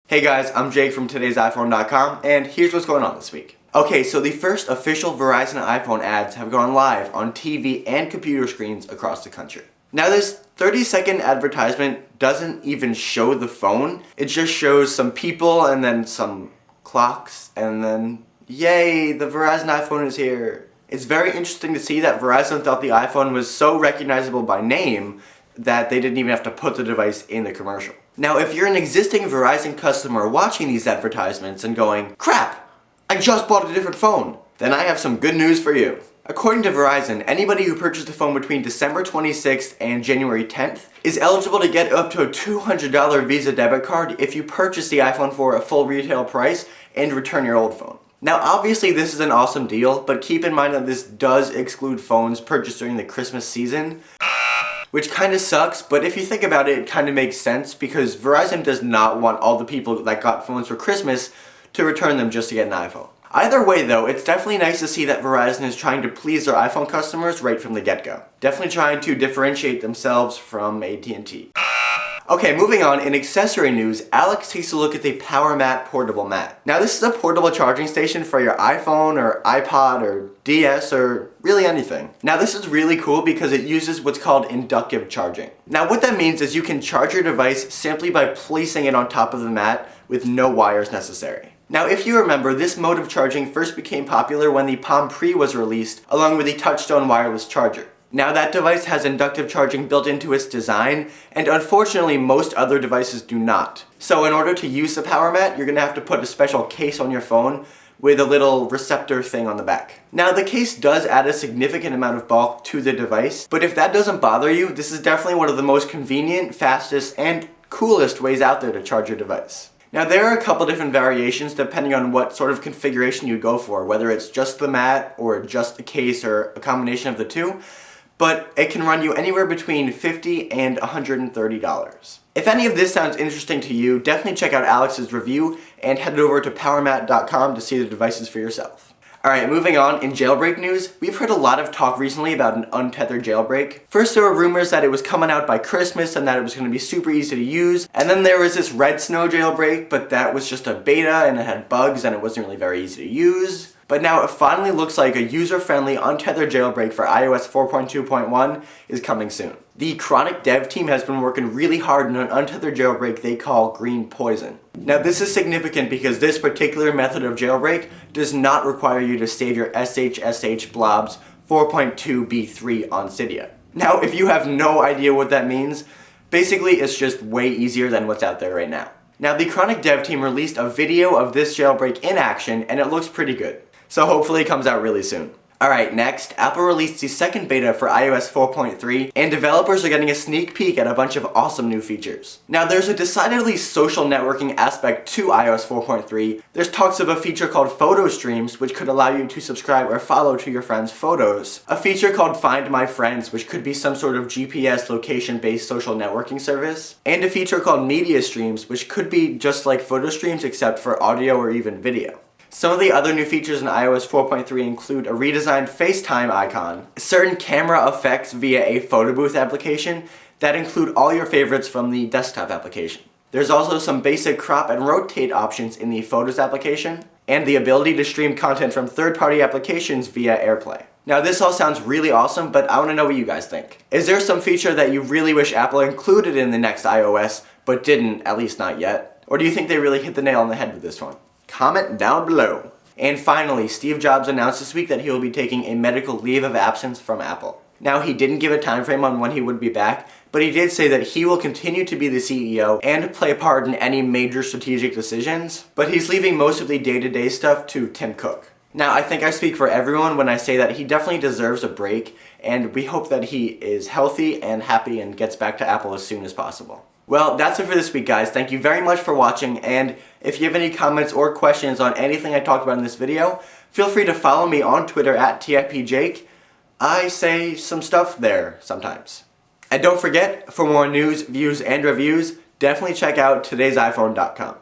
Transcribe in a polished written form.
Hey guys, I'm Jake from TodaysiPhone.com, and here's what's going on this week. Okay, so the first official Verizon iPhone ads have gone live on TV and computer screens across the country. Now this 30-second advertisement doesn't even show the phone, it just shows some people and then some clocks and then, yay, the Verizon iPhone is here. It's very interesting to see that Verizon thought the iPhone was so recognizable by name that they didn't even have to put the device in the commercial. Now, if you're an existing Verizon customer watching these advertisements and going, crap, I just bought a different phone, then I have some good news for you. According to Verizon, anybody who purchased a phone between December 26th and January 10th is eligible to get up to a $200 Visa debit card if you purchase the iPhone for a full retail price and return your old phone. Now, obviously this is an awesome deal, but keep in mind that this does exclude phones purchased during the Christmas season, which kind of sucks, but if you think about it, it kind of makes sense because Verizon does not want all the people that got phones for Christmas to return them just to get an iPhone. Either way though, it's definitely nice to see that Verizon is trying to please their iPhone customers right from the get-go. Definitely trying to differentiate themselves from AT&T. Okay, moving on, in accessory news, Alex takes a look at the PowerMat portable mat. Now this is a portable charging station for your iPhone or iPod or DS or really anything. Now this is really cool because it uses what's called inductive charging. Now what that means is you can charge your device simply by placing it on top of the mat with no wires necessary. Now if you remember, this mode of charging first became popular when the Palm Pre was released along with the Touchstone wireless charger. Now that device has inductive charging built into its design, and unfortunately most other devices do not. So in order to use the PowerMat, you're going to have to put a special case on your phone with a little receptor thing on the back. Now the case does add a significant amount of bulk to the device, but if that doesn't bother you, this is definitely one of the most convenient, fastest, and coolest ways out there to charge your device. Now there are a couple different variations depending on what sort of configuration you go for, whether it's just the mat or just the case or a combination of the two. But it can run you anywhere between $50 and $130. If any of this sounds interesting to you, definitely check out Alex's review and head over to powermat.com to see the devices for yourself. Alright, moving on, in jailbreak news, we've heard a lot of talk recently about an untethered jailbreak. First there were rumors that it was coming out by Christmas and that it was going to be super easy to use, and then there was this Red Snow jailbreak, but that was just a beta and it had bugs and it wasn't really very easy to use. But now it finally looks like a user-friendly untethered jailbreak for iOS 4.2.1 is coming soon. The Chronic Dev-Team has been working really hard on an untethered jailbreak they call Greenpoison. Now this is significant because this particular method of jailbreak does not require you to save your SHSH blobs 4.2b3 on Cydia. Now if you have no idea what that means, basically it's just way easier than what's out there right now. Now the Chronic Dev-Team released a video of this jailbreak in action and it looks pretty good. So hopefully it comes out really soon. Alright, next, Apple released the second beta for iOS 4.3, and developers are getting a sneak peek at a bunch of awesome new features. Now there's a decidedly social networking aspect to iOS 4.3. There's talks of a feature called Photo Streams, which could allow you to subscribe or follow to your friends' photos. A feature called Find My Friends, which could be some sort of GPS location-based social networking service. And a feature called Media Streams, which could be just like photo streams except for audio or even video. Some of the other new features in iOS 4.3 include a redesigned FaceTime icon, certain camera effects via a photo booth application that include all your favorites from the desktop application. There's also some basic crop and rotate options in the Photos application, and the ability to stream content from third-party applications via AirPlay. Now this all sounds really awesome, but I want to know what you guys think. Is there some feature that you really wish Apple included in the next iOS, but didn't, at least not yet? Or do you think they really hit the nail on the head with this one? Comment down below. And finally, Steve Jobs announced this week that he will be taking a medical leave of absence from Apple. Now, he didn't give a time frame on when he would be back, but he did say that he will continue to be the CEO and play a part in any major strategic decisions, but he's leaving most of the day-to-day stuff to Tim Cook. Now, I think I speak for everyone when I say that he definitely deserves a break, and we hope that he is healthy and happy and gets back to Apple as soon as possible. Well, that's it for this week, guys. Thank you very much for watching, and if you have any comments or questions on anything I talked about in this video, feel free to follow me on Twitter at TFPJake. I say some stuff there sometimes. And don't forget, for more news, views, and reviews, definitely check out TodaysiPhone.com.